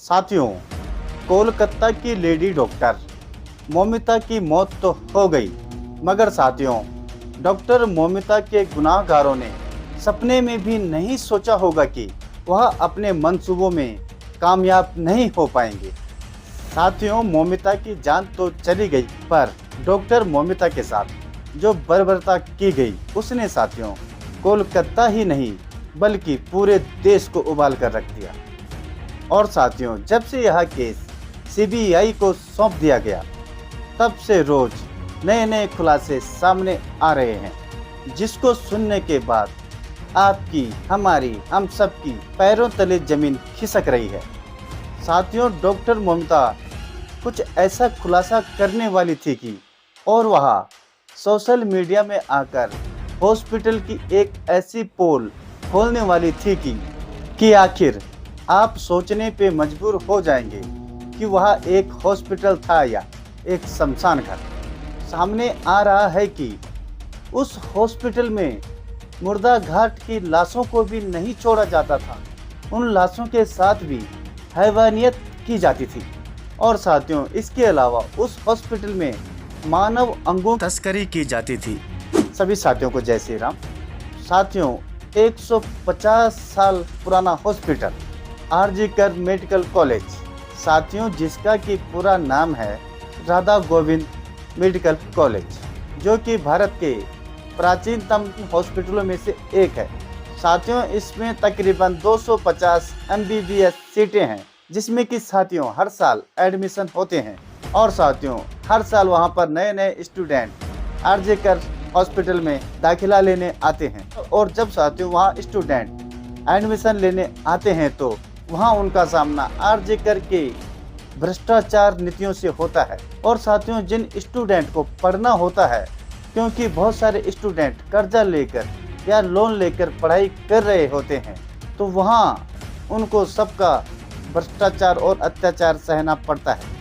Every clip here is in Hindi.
साथियों, कोलकाता की लेडी डॉक्टर मौमिता की मौत तो हो गई, मगर साथियों, डॉक्टर मौमिता के गुनाहगारों ने सपने में भी नहीं सोचा होगा कि वह अपने मंसूबों में कामयाब नहीं हो पाएंगे। साथियों, मौमिता की जान तो चली गई, पर डॉक्टर मौमिता के साथ जो बर्बरता की गई उसने साथियों कोलकाता ही नहीं बल्कि पूरे देश को उबाल कर रख दिया। और साथियों, जब से यह केस सीबीआई को सौंप दिया गया, तब से रोज नए नए खुलासे सामने आ रहे हैं, जिसको सुनने के बाद आपकी, हमारी, हम सबकी पैरों तले जमीन खिसक रही है। साथियों, डॉक्टर मौमिता कुछ ऐसा खुलासा करने वाली थी कि और वह सोशल मीडिया में आकर हॉस्पिटल की एक ऐसी पोल खोलने वाली थी कि आखिर आप सोचने पे मजबूर हो जाएंगे कि वह एक हॉस्पिटल था या एक शमशान घर। सामने आ रहा है कि उस हॉस्पिटल में मुर्दा घाट की लाशों को भी नहीं छोड़ा जाता था, उन लाशों के साथ भी हैवानियत की जाती थी। और साथियों, इसके अलावा उस हॉस्पिटल में मानव अंगों तस्करी की जाती थी। सभी साथियों को जय श्री राम। साथियों, 150 साल पुराना हॉस्पिटल आरजीकर मेडिकल कॉलेज, साथियों जिसका कि पूरा नाम है राधा गोविंद मेडिकल कॉलेज, जो कि भारत के प्राचीनतम हॉस्पिटलों में से एक है। साथियों, इसमें तकरीबन 250 एमबीबीएस सीटें हैं, जिसमें कि साथियों हर साल एडमिशन होते हैं। और साथियों, हर साल वहां पर नए नए स्टूडेंट आरजीकर हॉस्पिटल में दाखिला लेने आते हैं। और जब साथियों वहाँ स्टूडेंट एडमिशन लेने आते हैं तो वहाँ उनका सामना आरजीकर के भ्रष्टाचार नीतियों से होता है। और साथियों, जिन स्टूडेंट को पढ़ना होता है, क्योंकि बहुत सारे स्टूडेंट कर्जा लेकर या लोन लेकर पढ़ाई कर रहे होते हैं, तो वहाँ उनको सबका भ्रष्टाचार और अत्याचार सहना पड़ता है।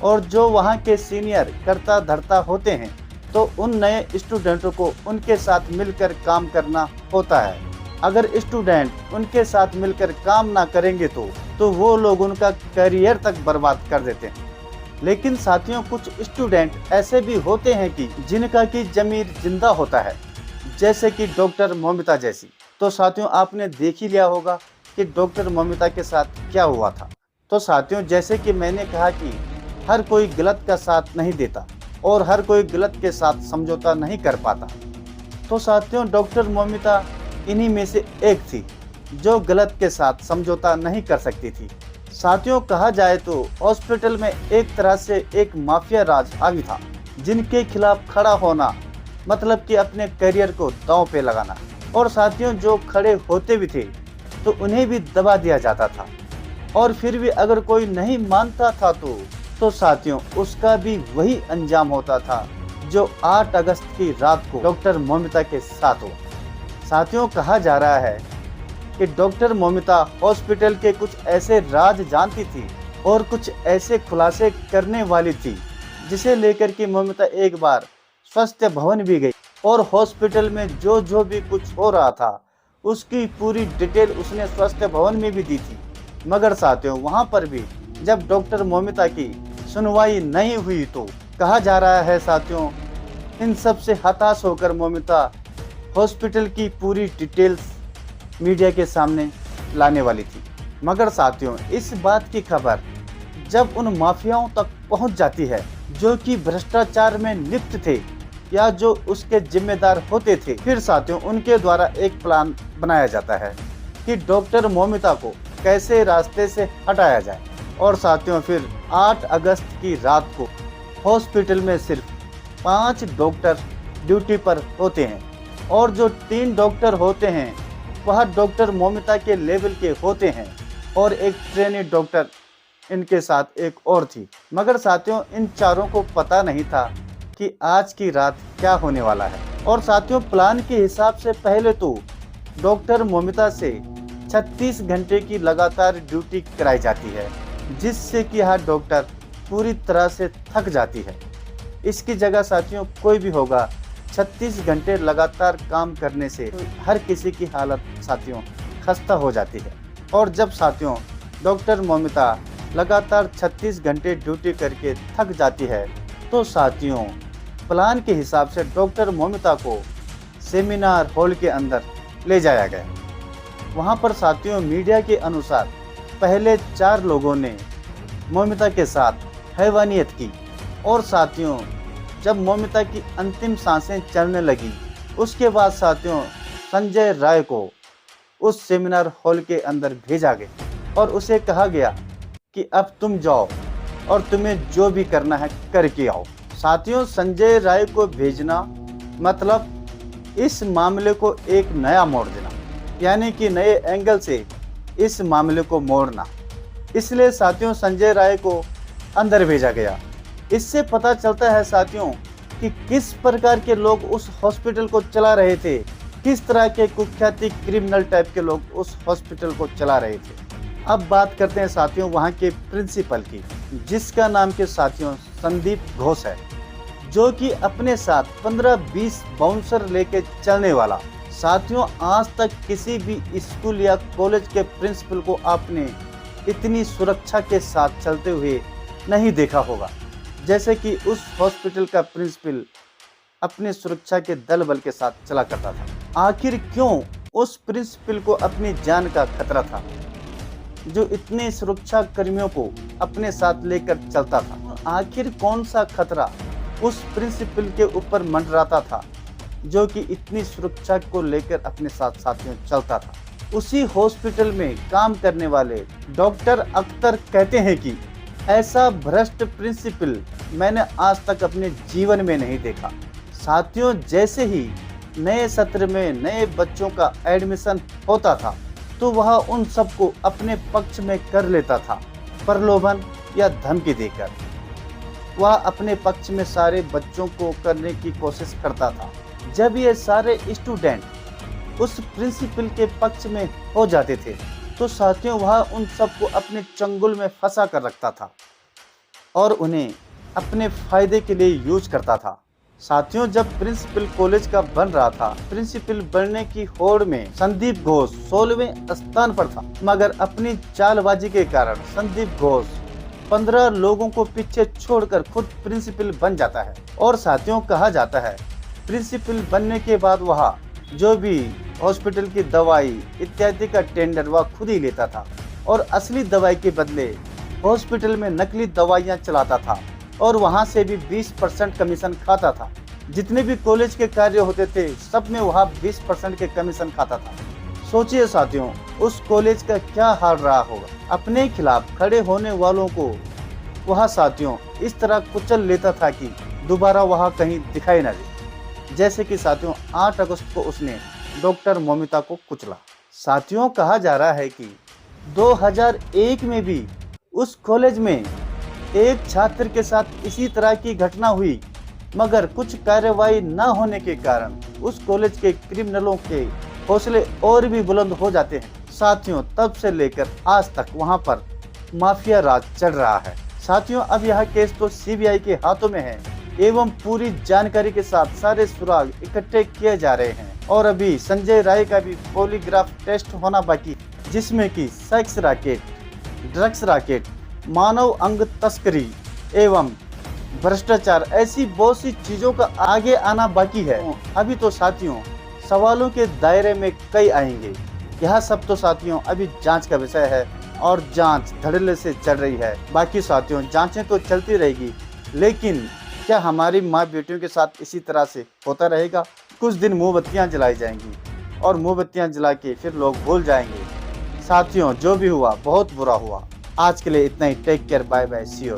और जो वहाँ के सीनियर कर्ता धर्ता होते हैं, तो उन नए स्टूडेंटों को उनके साथ मिलकर काम करना होता है। अगर स्टूडेंट उनके साथ मिलकर काम ना करेंगे तो वो लोग उनका करियर तक बर्बाद कर देते हैं। लेकिन साथियों, कुछ स्टूडेंट ऐसे भी होते हैं कि जिनका की जमीर जिंदा होता है, जैसे कि डॉक्टर मौमिता जैसी। तो साथियों, आपने देख ही लिया होगा कि डॉक्टर मौमिता के साथ क्या हुआ था। तो साथियों, जैसे कि मैंने कहा कि हर कोई गलत का साथ नहीं देता और हर कोई गलत के साथ समझौता नहीं कर पाता। तो साथियों, डॉक्टर मौमिता इन्हीं में से एक थी जो गलत के साथ समझौता नहीं कर सकती थी। साथियों, कहा जाए तो हॉस्पिटल में एक तरह से एक माफिया राज हावी था, जिनके खिलाफ खड़ा होना मतलब कि अपने करियर को दांव पे लगाना। और साथियों, जो खड़े होते भी थे तो उन्हें भी दबा दिया जाता था। और फिर भी अगर कोई नहीं मानता था तो साथियों उसका भी वही अंजाम होता था जो 8 अगस्त की रात को डॉक्टर मौमिता के साथ हुआ। साथियों, कहा जा रहा है कि डॉक्टर मौमिता हॉस्पिटल के कुछ ऐसे राज जानती थी और कुछ ऐसे खुलासे करने वाली थी, जिसे लेकर के मौमिता एक बार स्वास्थ्य भवन भी गई और हॉस्पिटल में जो भी कुछ हो रहा था उसकी पूरी डिटेल उसने स्वास्थ्य भवन में भी दी थी। मगर साथियों, वहां पर भी जब डॉक्टर मौमिता की सुनवाई नहीं हुई तो कहा जा रहा है साथियों, इन सब से हताश होकर मौमिता हॉस्पिटल की पूरी डिटेल्स मीडिया के सामने लाने वाली थी। मगर साथियों, इस बात की खबर जब उन माफियाओं तक पहुंच जाती है जो कि भ्रष्टाचार में लिप्त थे या जो उसके जिम्मेदार होते थे, फिर साथियों उनके द्वारा एक प्लान बनाया जाता है कि डॉक्टर मौमिता को कैसे रास्ते से हटाया जाए। और साथियों, फिर 8 अगस्त की रात को हॉस्पिटल में सिर्फ 5 डॉक्टर ड्यूटी पर होते हैं और जो 3 डॉक्टर होते हैं वह डॉक्टर मौमिता के लेवल के होते हैं और एक ट्रेनी डॉक्टर इनके साथ एक और थी। मगर साथियों, इन चारों को पता नहीं था कि आज की रात क्या होने वाला है। और साथियों, प्लान के हिसाब से पहले तो डॉक्टर मौमिता से 36 घंटे की लगातार ड्यूटी कराई जाती है, जिससे कि यह डॉक्टर पूरी तरह से थक जाती है। इसकी जगह साथियों कोई भी होगा, 36 घंटे लगातार काम करने से हर किसी की हालत साथियों खस्ता हो जाती है। और जब साथियों डॉक्टर मौमिता लगातार 36 घंटे ड्यूटी करके थक जाती है, तो साथियों प्लान के हिसाब से डॉक्टर मौमिता को सेमिनार हॉल के अंदर ले जाया गया। वहां पर साथियों मीडिया के अनुसार पहले 4 लोगों ने मौमिता के साथ हैवानियत की, और साथियों जब मौमिता की अंतिम सांसें चलने लगी, उसके बाद साथियों संजय राय को उस सेमिनार हॉल के अंदर भेजा गया और उसे कहा गया कि अब तुम जाओ और तुम्हें जो भी करना है करके आओ। साथियों संजय राय को भेजना मतलब इस मामले को एक नया मोड़ देना, यानी कि नए एंगल से इस मामले को मोड़ना। इसलिए साथियों संजय राय को अंदर भेजा गया। इससे पता चलता है साथियों कि किस प्रकार के लोग उस हॉस्पिटल को चला रहे थे, किस तरह के कुख्याति क्रिमिनल टाइप के लोग उस हॉस्पिटल को चला रहे थे। अब बात करते हैं साथियों वहाँ के प्रिंसिपल की, जिसका नाम के साथियों संदीप घोष है, जो कि अपने साथ 15-20 बाउंसर लेके चलने वाला। साथियों आज तक किसी भी स्कूल या कॉलेज के प्रिंसिपल को आपने इतनी सुरक्षा के साथ चलते हुए नहीं देखा होगा, जैसे कि उस हॉस्पिटल का प्रिंसिपल अपने सुरक्षा के दल बल के साथ चला करता था। आखिर क्यों उस प्रिंसिपल को अपनी जान का खतरा था, जो इतने सुरक्षा कर्मियों को अपने साथ लेकर चलता था? आखिर कौन सा खतरा उस प्रिंसिपल के ऊपर मंडराता था, जो कि इतनी सुरक्षा को लेकर अपने साथ साथियों चलता था? उसी हॉस्पिटल में काम करने वाले डॉक्टर अख्तर कहते हैं कि ऐसा भ्रष्ट प्रिंसिपल मैंने आज तक अपने जीवन में नहीं देखा। साथियों जैसे ही नए सत्र में नए बच्चों का एडमिशन होता था, तो वह उन सबको अपने पक्ष में कर लेता था, प्रलोभन या धमकी देकर। वह अपने पक्ष में सारे बच्चों को करने की कोशिश करता था। जब ये सारे स्टूडेंट उस प्रिंसिपल के पक्ष में हो जाते थे, तो साथियों वह उन सबको अपने चंगुल में फंसा कर रखता था और उन्हें अपने फायदे के लिए यूज करता था। साथियों जब प्रिंसिपल कॉलेज का बन रहा था, प्रिंसिपल बनने की होड़ में संदीप घोष 16वें स्थान पर था, मगर अपनी चालबाजी के कारण संदीप घोष 15 लोगों को पीछे छोड़कर खुद प्रिंसिपल बन जाता है। और साथियों कहा जाता है प्रिंसिपल बनने के बाद वह जो भी हॉस्पिटल की दवाई इत्यादि का टेंडर वह खुद ही लेता था और असली दवाई के बदले हॉस्पिटल में नकली दवाइयां चलाता था और वहां से भी 20% कमीशन खाता था। जितने भी कॉलेज के कार्य होते थे सब में वह 20% के कमीशन खाता था। सोचिए साथियों उस कॉलेज का क्या हाल रहा होगा। अपने खिलाफ खड़े होने वालों को वह साथियों इस तरह कुचल लेता था कि दोबारा वह कहीं दिखाई न दे। जैसे कि साथियों 8 अगस्त को उसने डॉक्टर मौमिता को कुचला। साथियों कहा जा रहा है कि 2001 में भी उस कॉलेज में एक छात्र के साथ इसी तरह की घटना हुई, मगर कुछ कार्रवाई न होने के कारण उस कॉलेज के क्रिमिनलों के हौसले और भी बुलंद हो जाते हैं। साथियों तब से लेकर आज तक वहां पर माफिया राज चल रहा है। साथियों अब यह केस तो सीबीआई के हाथों में है एवं पूरी जानकारी के साथ सारे सुराग इकट्ठे किए जा रहे हैं और अभी संजय राय का भी पॉलीग्राफ टेस्ट होना बाकी, जिसमें कि सेक्स रैकेट, ड्रग्स रैकेट, मानव अंग तस्करी एवं भ्रष्टाचार ऐसी बहुत सी चीजों का आगे आना बाकी है। अभी तो साथियों सवालों के दायरे में कई आएंगे। यह सब तो साथियों अभी जांच का विषय है और जांच धड़ल्ले से चल रही है। बाकी साथियों जांचें तो चलती रहेगी, लेकिन क्या हमारी माँ बेटियों के साथ इसी तरह से होता रहेगा? कुछ दिन मोमबत्तियाँ जलाई जाएंगी और मोमबत्तियाँ जला के फिर लोग भूल जाएंगे। साथियों जो भी हुआ बहुत बुरा हुआ। आज के लिए इतना ही। Take care, bye bye, see you.